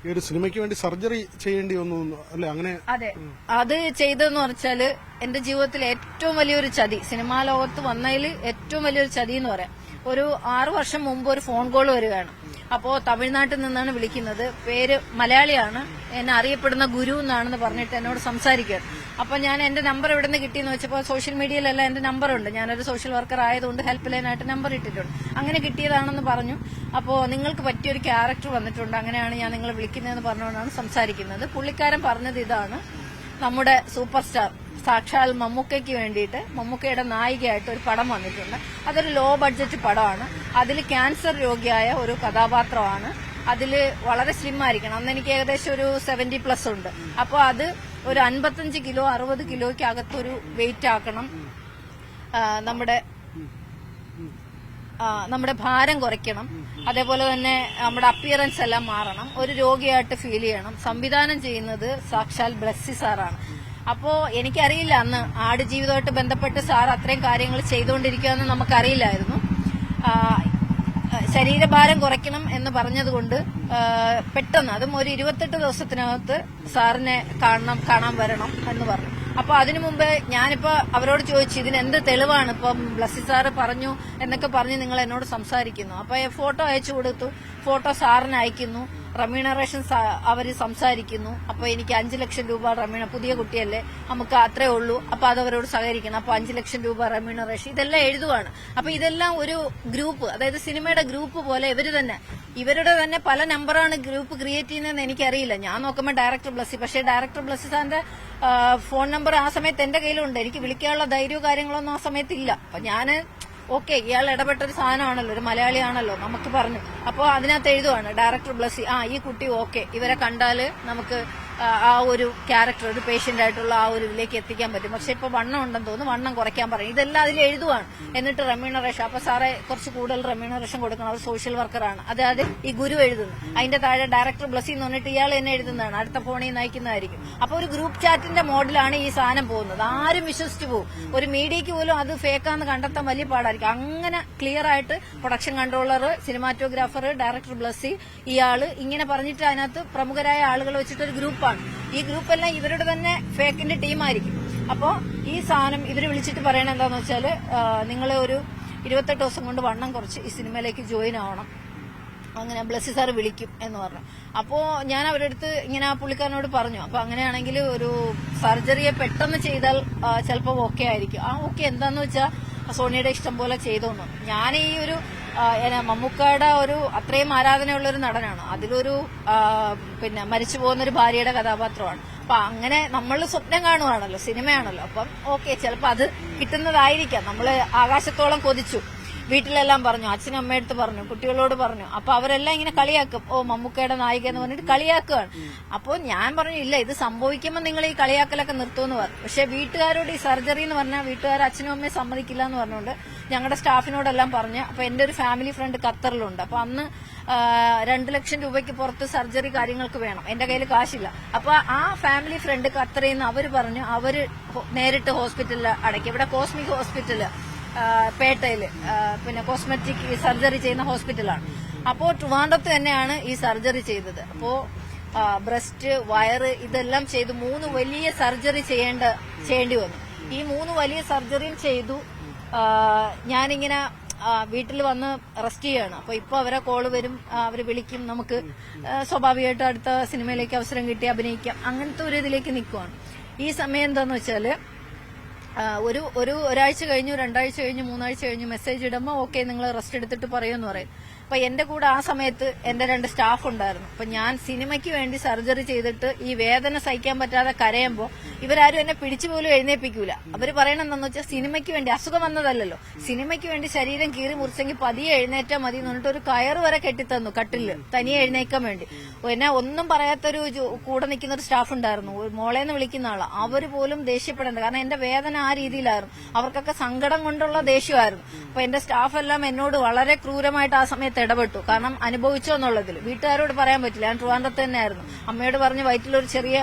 ഈ ഒരു സിനിമയ്ക്ക് വേണ്ടി സർജറി ചെയ്യേണ്ടി വന്നു അല്ലെ? അങ്ങനെ അതെ, അത് ചെയ്തെന്ന് വെച്ചാല് എന്റെ ജീവിതത്തിൽ ഏറ്റവും വലിയൊരു ചതി, സിനിമാ ലോകത്ത് വന്നതിൽ ഏറ്റവും വലിയൊരു ചതി എന്ന് പറയാം. ഒരു 6 വർഷം മുമ്പ് ഒരു ഫോൺ കോൾ വരികയാണ്. അപ്പോ തമിഴ്നാട്ടിൽ നിന്നാണ് വിളിക്കുന്നത്, പേര് മലയാളിയാണ്, എന്നെ അറിയപ്പെടുന്ന ഗുരു എന്നാണെന്ന് പറഞ്ഞിട്ട് എന്നോട് സംസാരിക്കുകയാണ്. അപ്പൊ ഞാൻ എന്റെ നമ്പർ എവിടെ നിന്ന് കിട്ടിയെന്ന് വെച്ചപ്പോൾ സോഷ്യൽ മീഡിയയിലെല്ലാം എന്റെ നമ്പറുണ്ട്, ഞാനൊരു സോഷ്യൽ വർക്കർ ആയതുകൊണ്ട് ഹെൽപ്പ് ലൈനായിട്ട് നമ്പർ ഇട്ടിട്ടുണ്ട്. അങ്ങനെ കിട്ടിയതാണെന്ന് പറഞ്ഞു. അപ്പോൾ നിങ്ങൾക്ക് പറ്റിയൊരു ക്യാരക്ടർ വന്നിട്ടുണ്ട്, അങ്ങനെയാണ് ഞാൻ നിങ്ങളെ വിളിക്കുന്നതെന്ന് പറഞ്ഞുകൊണ്ടാണ് സംസാരിക്കുന്നത്. പുള്ളിക്കാരൻ പറഞ്ഞത് ഇതാണ്: നമ്മുടെ സൂപ്പർ സ്റ്റാർ സാക്ഷാൽ മമ്മൂക്കയ്ക്ക് വേണ്ടിയിട്ട് മമ്മൂക്കയുടെ നായികയായിട്ട് ഒരു പടം വന്നിട്ടുണ്ട്. അതൊരു ലോ ബഡ്ജറ്റ് പടമാണ്. അതിൽ ക്യാൻസർ രോഗിയായ ഒരു കഥാപാത്രമാണ്. അതിൽ വളരെ സ്ലിം ആയിരിക്കണം. അന്ന് എനിക്ക് ഏകദേശം ഒരു 70+ ഉണ്ട്. അപ്പോൾ അത് ഒരു 55 കിലോ 60 കിലോയ്ക്ക് അകത്തൊരു വെയിറ്റ് ആക്കണം. നമ്മുടെ ഭാരം കുറയ്ക്കണം. അതേപോലെ തന്നെ നമ്മുടെ അപ്പിയറൻസ് എല്ലാം മാറണം. ഒരു രോഗിയായിട്ട് ഫീൽ ചെയ്യണം. സംവിധാനം ചെയ്യുന്നത് സാക്ഷാൽ ബ്ലസ്സി സാറാണ്. അപ്പോ എനിക്കറിയില്ല അന്ന് ആടുജീവിതമായിട്ട് ബന്ധപ്പെട്ട് സാർ അത്രയും കാര്യങ്ങൾ ചെയ്തുകൊണ്ടിരിക്കുകയെന്ന് നമുക്കറിയില്ലായിരുന്നു. ശരീരഭാരം കുറയ്ക്കണം എന്ന് പറഞ്ഞതുകൊണ്ട് പെട്ടെന്ന്, അതും ഒരു 28 ദിവസത്തിനകത്ത് സാറിനെ കാണാൻ വരണം എന്ന് പറഞ്ഞു. അപ്പൊ അതിനു മുമ്പ് ഞാനിപ്പോ അവരോട് ചോദിച്ചു, ഇതിനെന്ത് തെളിവാണ് ഇപ്പം ബ്ലസ്സി സാറ് പറഞ്ഞു എന്നൊക്കെ പറഞ്ഞ് നിങ്ങൾ എന്നോട് സംസാരിക്കുന്നു. അപ്പൊ ഫോട്ടോ അയച്ചു കൊടുത്തു. ഫോട്ടോ സാറിന് അയക്കുന്നു. റെമ്യൂണറേഷൻ അവര് സംസാരിക്കുന്നു. അപ്പൊ എനിക്ക് 5 ലക്ഷം രൂപ പുതിയ കുട്ടിയല്ലേ, നമുക്ക് അത്രേ ഉള്ളൂ, അപ്പൊ അതവരോട് സഹകരിക്കണം. അപ്പൊ 5 ലക്ഷം രൂപ റെമ്യൂണറേഷൻ, ഇതെല്ലാം എഴുതുവാണ്. അപ്പൊ ഇതെല്ലാം ഒരു ഗ്രൂപ്പ്, അതായത് സിനിമയുടെ ഗ്രൂപ്പ് പോലെ ഇവരുടെ തന്നെ പല നമ്പറാണ് ഗ്രൂപ്പ് ക്രിയേറ്റ് ചെയ്യുന്നതെന്ന് എനിക്കറിയില്ല. ഞാൻ നോക്കുമ്പോൾ ഡയറക്ടർ ബ്ലസ്സി, പക്ഷേ ഡയറക്ടർ ബ്ലസ്സി സാറിന്റെ ഫോൺ നമ്പർ ആ സമയത്ത് എന്റെ കയ്യിലുണ്ട്. എനിക്ക് വിളിക്കാനുള്ള ധൈര്യവും കാര്യങ്ങളൊന്നും ആ സമയത്തില്ല. അപ്പൊ ഞാന് ഓക്കെ, ഇയാൾ ഇടപെട്ടൊരു സാധനമാണല്ലോ, ഒരു മലയാളിയാണല്ലോ, നമുക്ക് പറഞ്ഞു. അപ്പോൾ അതിനകത്ത് എഴുതുവാണ് ഡയറക്ടർ ബ്ലസ്സി, ഈ കുട്ടി ഓക്കെ, ഇവരെ കണ്ടാല് നമുക്ക് ആ ഒരു ക്യാരക്ടർ, ഒരു പേഷ്യന്റ് ആയിട്ടുള്ള ആ ഒരു ഇതിലേക്ക് എത്തിക്കാൻ പറ്റും. പക്ഷെ ഇപ്പൊ വണ്ണം ഉണ്ടെന്ന് തോന്നുന്നു, വണ്ണം കുറയ്ക്കാൻ പറയും. ഇതെല്ലാം അതിൽ എഴുതുവാണ്. എന്നിട്ട് റെമ്യൂണറേഷൻ, അപ്പൊ സാറെ കുറച്ച് കൂടുതൽ റെമ്യൂണറേഷൻ കൊടുക്കണം, അവർ സോഷ്യൽ വർക്കറാണ്. അതായത് ഈ ഗുരു എഴുതുന്നു, അതിന്റെ താഴെ ഡയറക്ടർ ബ്ലസ്സി എന്ന് പറഞ്ഞിട്ട് ഇയാൾ എന്നെ എഴുതുന്നതാണ്, അടുത്ത ഫോണിൽ നയിക്കുന്നതായിരിക്കും. അപ്പൊ ഒരു ഗ്രൂപ്പ് ചാറ്റിന്റെ മോഡലാണ് ഈ സാധനം പോകുന്നത്. ആരും വിശ്വസിച്ചു പോകും. ഒരു മീഡിയക്ക് പോലും അത് ഫേക്കാന്ന് കണ്ടെത്താൻ വലിയ പാടായിരിക്കും. അങ്ങനെ ക്ലിയർ ആയിട്ട് production controller, cinematographer, director Blessy, ഇയാള് ഇങ്ങനെ പറഞ്ഞിട്ട് അതിനകത്ത് പ്രമുഖരായ ആളുകൾ വെച്ചിട്ട് ഒരു ഗ്രൂപ്പാണ്. ഈ ഗ്രൂപ്പെല്ലാം ഇവരുടെ തന്നെ ഫേക്കിന്റെ ടീമായിരിക്കും. അപ്പോ ഈ സാധനം ഇവര് വിളിച്ചിട്ട് പറയണ എന്താന്ന് വെച്ചാല്, നിങ്ങളെ ഒരു 28 ദിവസം കൊണ്ട് വണ്ണം കുറച്ച് ഈ സിനിമയിലേക്ക് ജോയിൻ ആവണം, അങ്ങനെ ബ്ലസ്സി സാർ വിളിക്കും എന്ന് പറഞ്ഞു. അപ്പോ ഞാൻ അവരുടെ അടുത്ത് ഇങ്ങനെ ആ പുള്ളിക്കാരനോട് പറഞ്ഞു, അപ്പൊ അങ്ങനെയാണെങ്കിൽ ഒരു സർജറിയെ പെട്ടെന്ന് ചെയ്താൽ ചിലപ്പോൾ ഓക്കെ ആയിരിക്കും. ഓക്കെ എന്താന്ന് വെച്ചാൽ സോണിയുടെ ഇഷ്ടം പോലെ ചെയ്തോന്നു. ഞാൻ ഈ ഒരു മമ്മൂക്കയുടെ ഒരു അത്രയും ആരാധനയുള്ള ഒരു നടനാണ്. അതിലൊരു മരിച്ചു പോകുന്നൊരു ഭാര്യയുടെ കഥാപാത്രമാണ്. അപ്പൊ അങ്ങനെ നമ്മൾ സ്വപ്നം കാണുവാണല്ലോ, സിനിമയാണല്ലോ. അപ്പം ഓക്കെ, ചിലപ്പോൾ അത് കിട്ടുന്നതായിരിക്കാം. നമ്മള് ആകാശത്തോളം കൊതിച്ചു. വീട്ടിലെല്ലാം പറഞ്ഞു, അച്ഛനും അമ്മയടുത്ത് പറഞ്ഞു, കുട്ടികളോട് പറഞ്ഞു. അപ്പൊ അവരെല്ലാം ഇങ്ങനെ കളിയാക്കും, മമ്മൂക്കയുടെ നായിക എന്ന് പറഞ്ഞിട്ട് കളിയാക്കുകയാണ്. അപ്പോൾ ഞാൻ പറഞ്ഞു, ഇല്ല, ഇത് സംഭവിക്കുമ്പോൾ നിങ്ങൾ ഈ കളിയാക്കലൊക്കെ നിർത്തുമെന്ന് പറഞ്ഞു. പക്ഷെ വീട്ടുകാരോട് ഈ സർജറി എന്ന് പറഞ്ഞാൽ വീട്ടുകാർ അച്ഛനും അമ്മയും സമ്മതിക്കില്ല എന്ന് പറഞ്ഞുകൊണ്ട് ഞങ്ങളുടെ സ്റ്റാഫിനോടെല്ലാം പറഞ്ഞു. അപ്പൊ എന്റെ ഒരു ഫാമിലി ഫ്രണ്ട് ഖത്തറിലുണ്ട്. അപ്പൊ അന്ന് 2 ലക്ഷം രൂപയ്ക്ക് പുറത്ത് സർജറി കാര്യങ്ങൾക്ക് വേണം, എന്റെ കയ്യിൽ കാശില്ല. അപ്പൊ ആ ഫാമിലി ഫ്രണ്ട് ഖത്തറിൽ നിന്ന് അവര് പറഞ്ഞു, അവര് നേരിട്ട് ഹോസ്പിറ്റലിൽ അടയ്ക്കും. ഇവിടെ കോസ്മിക് ഹോസ്പിറ്റല് പേട്ടയില്, കോസ്മെറ്റിക് സർജറി ചെയ്യുന്ന ഹോസ്പിറ്റലാണ്. അപ്പോ ട്രിവാൻഡ്രത്ത് തന്നെയാണ് ഈ സർജറി ചെയ്തത്. അപ്പോ ബ്രസ്റ്റ്, വയറ് ഇതെല്ലാം ചെയ്തു 3 വലിയ സർജറി ചെയ്യേണ്ടി വന്നു. ഈ 3 വലിയ സർജറിയും ചെയ്തു. ഞാനിങ്ങനെ വീട്ടിൽ വന്ന് റെസ്റ്റ് ചെയ്യാണ്. അപ്പൊ ഇപ്പൊ അവരെ കോള് വരും, അവര് വിളിക്കും, നമുക്ക് സ്വാഭാവികമായിട്ട് അടുത്ത സിനിമയിലേക്ക് അവസരം കിട്ടി അഭിനയിക്കാം, അങ്ങനത്തെ ഒരു ഇതിലേക്ക് നിൽക്കുവാണ്. ഈ സമയം എന്താന്ന് വെച്ചാല് ഒരാഴ്ച കഴിഞ്ഞു, 2 ആഴ്ച കഴിഞ്ഞു, 3 ആഴ്ച കഴിഞ്ഞു, മെസ്സേജ് ഇടുമ്പോൾ ഓക്കെ നിങ്ങൾ റെസ്റ്റ് എടുത്തിട്ട് പറയുമെന്ന് പറയും. അപ്പൊ എന്റെ കൂടെ ആ സമയത്ത് എന്റെ 2 സ്റ്റാഫ് ഉണ്ടായിരുന്നു. അപ്പൊ ഞാൻ സിനിമയ്ക്ക് വേണ്ടി സർജറി ചെയ്തിട്ട് ഈ വേദന സഹിക്കാൻ പറ്റാതെ കരയുമ്പോൾ ഇവരാരും എന്നെ പിടിച്ചു പോലും എഴുന്നേൽപ്പിക്കൂല. അവര് പറയണെന്താന്ന് വെച്ചാൽ സിനിമയ്ക്ക് വേണ്ടി, അസുഖം വന്നതല്ലല്ലോ, സിനിമയ്ക്ക് വേണ്ടി ശരീരം കീറി മുറിച്ചെങ്കിൽ പതിയെ എഴുന്നേറ്റാൽ മതി എന്ന് പറഞ്ഞിട്ട് ഒരു കയറ് വരെ കെട്ടിത്തന്നു കട്ടില്, തനിയെ എഴുന്നേക്കാൻ വേണ്ടി. എന്നെ ഒന്നും പറയാത്തൊരു കൂടെ നിൽക്കുന്ന ഒരു സ്റ്റാഫ് ഉണ്ടായിരുന്നു, മോളേന്ന് വിളിക്കുന്ന ആള്. അവര് പോലും ദേഷ്യപ്പെടേണ്ട, കാരണം എന്റെ വേദന ആ രീതിയിലായിരുന്നു. അവർക്കൊക്കെ സങ്കടം കൊണ്ടുള്ള ദേഷ്യമായിരുന്നു. അപ്പൊ എന്റെ സ്റ്റാഫ് എല്ലാം എന്നോട് വളരെ ക്രൂരമായിട്ട് ആ സമയത്ത് ഇടപെട്ടു. കാരണം അനുഭവിച്ചോ എന്നുള്ളതിൽ വീട്ടുകാരോട് പറയാൻ പറ്റില്ല. ഞാൻ ട്രിവാൻഡ്രത്ത് തന്നെയായിരുന്നു. അമ്മയോട് പറഞ്ഞ് വയറ്റിലൊരു ചെറിയ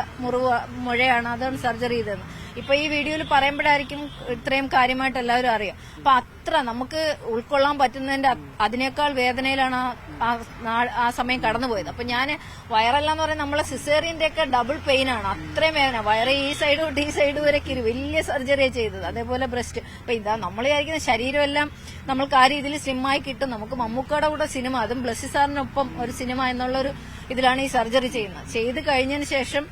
മുഴയാണ്, അതാണ് സർജറി ചെയ്തതെന്ന്. ഇപ്പൊ ഈ വീഡിയോയിൽ പറയുമ്പോഴായിരിക്കും ഇത്രയും കാര്യമായിട്ട് എല്ലാവരും അറിയാം. അപ്പൊ അത്ര നമുക്ക് ഉൾക്കൊള്ളാൻ പറ്റുന്നതിന്റെ അതിനേക്കാൾ വേദനയിലാണ് ആ സമയം കടന്നുപോയത്. അപ്പൊ ഞാൻ വയറെല്ലാന്ന് പറയുന്നത് നമ്മളെ സിസേറിയന്റെ ഒക്കെ ഡബിൾ പെയിൻ ആണ്, അത്രയും വേദന. വയറ് ഈ സൈഡ് തൊട്ട് ഈ സൈഡ് വരെ വലിയ സർജറിയാണ് ചെയ്തത്. അതേപോലെ ബ്രസ്റ്റ്. അപ്പൊ ഇതാ നമ്മൾ വിചാരിക്കുന്ന ശരീരമെല്ലാം നമ്മൾക്ക് ആ രീതിയിൽ സ്ലിമ്മായി കിട്ടും. നമുക്ക് മമ്മൂക്കയുടെ കൂടെ സിനിമ, അതും ബ്ലസ്സി സാറിനൊപ്പം ഒരു സിനിമ എന്നുള്ളൊരു ഇതിലാണ് ഈ സർജറി ചെയ്യുന്നത്. ചെയ്ത് കഴിഞ്ഞതിന് ശേഷം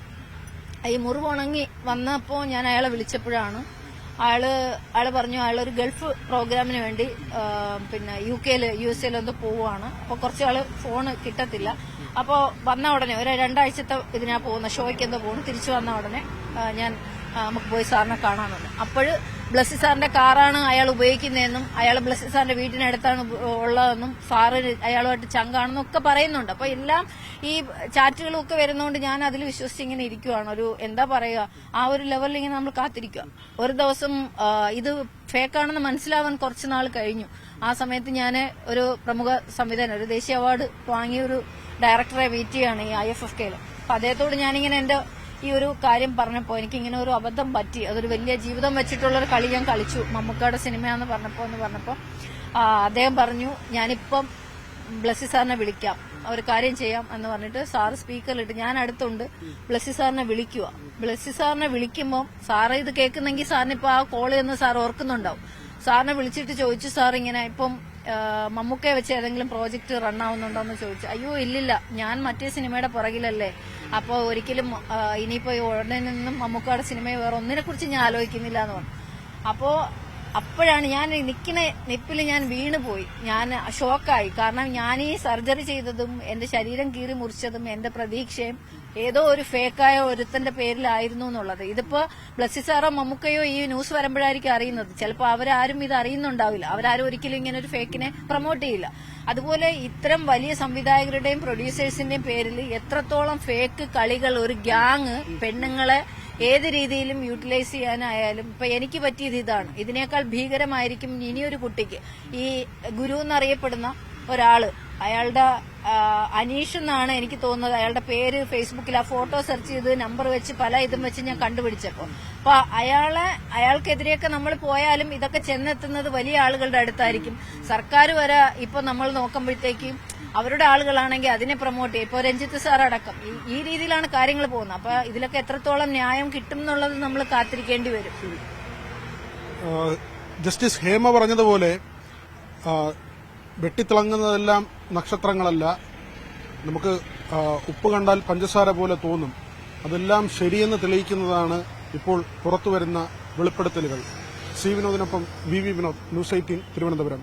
ഈ മുറിവ് ഉണങ്ങി വന്നപ്പോ ഞാൻ അയാളെ വിളിച്ചപ്പോഴാണ് അയാള് പറഞ്ഞു അയാളൊരു ഗൾഫ് പ്രോഗ്രാമിന് വേണ്ടി പിന്നെ US എന്തോ പോവുകയാണ്. അപ്പൊ കുറച്ചാള് ഫോണ് കിട്ടത്തില്ല. അപ്പോ വന്ന ഉടനെ ഒരു 2 ആഴ്ചത്തെ ഇതിനാ പോകുന്ന ഷോയ്ക്ക് എന്തോ പോകുന്നു. തിരിച്ചു വന്ന ഉടനെ ഞാൻ നമുക്ക് പോയി സാറിനെ കാണാമെന്ന്. അപ്പോഴ് ബ്ലസ്സി സാറിന്റെ കാറാണ് അയാൾ ഉപയോഗിക്കുന്നതെന്നും അയാൾ ബ്ലസ്സി സാറിന്റെ വീട്ടിനടുത്താണ് ഉള്ളതെന്നും സാറ് അയാളുമായിട്ട് ചങ്കാണെന്നും ഒക്കെ പറയുന്നുണ്ട്. അപ്പൊ എല്ലാം ഈ ചാറ്റുകളും ഒക്കെ വരുന്നതുകൊണ്ട് ഞാൻ അതിൽ വിശ്വസിച്ച് ഇങ്ങനെ ഇരിക്കുവാണ്. ഒരു എന്താ പറയുക, ആ ഒരു ലെവലിൽ ഇങ്ങനെ നമ്മൾ കാത്തിരിക്കുക. ഒരു ദിവസം ഇത് ഫേക്കാണെന്ന് മനസ്സിലാവാൻ കുറച്ച് നാൾ കഴിഞ്ഞു. ആ സമയത്ത് ഞാൻ ഒരു പ്രമുഖ സംവിധാനം, ഒരു ദേശീയ അവാർഡ് വാങ്ങിയ ഒരു ഡയറക്ടറെ മീറ്റ് ചെയ്യാണ് ഈ IFFK. അപ്പൊ അദ്ദേഹത്തോട് ഞാനിങ്ങനെ എന്റെ ഈ ഒരു കാര്യം പറഞ്ഞപ്പോ എനിക്കിങ്ങനെ ഒരു അബദ്ധം പറ്റി. അതൊരു വലിയ ജീവിതം വെച്ചിട്ടുള്ള ഒരു കളി ഞാൻ കളിച്ചു മമ്മൂക്കയുടെ സിനിമയാന്ന് പറഞ്ഞപ്പോ അദ്ദേഹം പറഞ്ഞു ഞാനിപ്പം ബ്ലസ്സി സാറിനെ വിളിക്കാം, ഒരു കാര്യം ചെയ്യാം എന്ന് പറഞ്ഞിട്ട് സാറ് സ്പീക്കറിലിട്ട് ഞാൻ അടുത്തുണ്ട്. ബ്ലസ്സി സാറിനെ വിളിക്കുക. ബ്ലസ്സി സാറിനെ വിളിക്കുമ്പോൾ സാറ് ഇത് കേൾക്കുന്നെങ്കിൽ സാറിനിപ്പോ ആ കോള് എന്ന് സാർ ഓർക്കുന്നുണ്ടാവും. സാറിനെ വിളിച്ചിട്ട് ചോദിച്ചു, സാർ ഇങ്ങനെ ഇപ്പം മമ്മൂക്കയെ വെച്ച് ഏതെങ്കിലും പ്രോജക്റ്റ് റൺ ആവുന്നുണ്ടോ എന്ന് ചോദിച്ചു. അയ്യോ ഇല്ലില്ല, ഞാൻ മറ്റേ സിനിമയുടെ പുറകിലല്ലേ, അപ്പൊ ഒരിക്കലും ഇനിയിപ്പോ ഉടനെ നിന്നും മമ്മൂക്കയുടെ സിനിമയെ വേറെ ഒന്നിനെ കുറിച്ച് ഞാൻ ആലോചിക്കുന്നില്ല എന്ന് പറഞ്ഞു. അപ്പോഴാണ് ഞാൻ നിൽക്കുന്ന നിപ്പിൽ ഞാൻ വീണുപോയി. ഞാൻ ഷോക്കായി. കാരണം ഞാൻ ഈ സർജറി ചെയ്തതും എന്റെ ശരീരം കീറി മുറിച്ചതും എന്റെ പ്രതീക്ഷയും ഏതോ ഒരു ഫേക്കായ ഒരുത്തന്റെ പേരിലായിരുന്നു എന്നുള്ളത്. ഇതിപ്പോ ബ്ലസ്സി സാറോ മമ്മൂക്കയോ ഈ ന്യൂസ് വരുമ്പോഴായിരിക്കും അറിയുന്നത്. ചിലപ്പോൾ അവരാരും ഇത് അറിയുന്നുണ്ടാവില്ല. അവരാരും ഒരിക്കലും ഇങ്ങനെ ഒരു ഫേക്കിനെ പ്രൊമോട്ട് ചെയ്യില്ല. അതുപോലെ ഇത്തരം വലിയ സംവിധായകരുടെയും പ്രൊഡ്യൂസേഴ്സിന്റെയും പേരിൽ എത്രത്തോളം ഫേക്ക് കളികൾ ഒരു ഗ്യാങ് പെണ്ണുങ്ങളെ ഏത് രീതിയിലും യൂട്ടിലൈസ് ചെയ്യാനായാലും. ഇപ്പൊ എനിക്ക് പറ്റിയത് ഇതാണ്. ഇതിനേക്കാൾ ഭീകരമായിരിക്കും ഇനിയൊരു കുട്ടിക്ക്. ഈ ഗുരു എന്നറിയപ്പെടുന്ന ഒരാള്, അയാളുടെ അനീഷ് എന്നാണ് എനിക്ക് തോന്നുന്നത് അയാളുടെ പേര്. ഫേസ്ബുക്കിൽ ആ ഫോട്ടോ സെർച്ച് ചെയ്ത് നമ്പർ വെച്ച് പല ഇതും വെച്ച് ഞാൻ കണ്ടുപിടിച്ചപ്പോ അപ്പൊ അയാൾക്കെതിരെയൊക്കെ നമ്മൾ പോയാലും ഇതൊക്കെ ചെന്നെത്തുന്നത് വലിയ ആളുകളുടെ അടുത്തായിരിക്കും. സർക്കാർ വരെ ഇപ്പൊ നമ്മൾ നോക്കുമ്പോഴത്തേക്കും അവരുടെ ആളുകളാണെങ്കിൽ അതിനെ പ്രൊമോട്ട് ചെയ്യും. ഇപ്പൊ രഞ്ജിത്ത് സാർ അടക്കം ഈ രീതിയിലാണ് കാര്യങ്ങൾ പോകുന്നത്. അപ്പൊ ഇതിലൊക്കെ എത്രത്തോളം ന്യായം കിട്ടും എന്നുള്ളത് നമ്മൾ കാത്തിരിക്കേണ്ടി വരും. ജസ്റ്റിസ് ഹേമ പറഞ്ഞതുപോലെ വെട്ടിത്തിളങ്ങുന്നതെല്ലാം നക്ഷത്രങ്ങളല്ല. നമുക്ക് ഉപ്പ് കണ്ടാൽ പഞ്ചസാര പോലെ തോന്നും. അതെല്ലാം ശരിയെന്ന് തെളിയിക്കുന്നതാണ് ഇപ്പോൾ പുറത്തുവരുന്ന വെളിപ്പെടുത്തലുകൾ. സി വിനോദിനൊപ്പം VV വിനോദ്, ന്യൂസ് 18 തിരുവനന്തപുരം.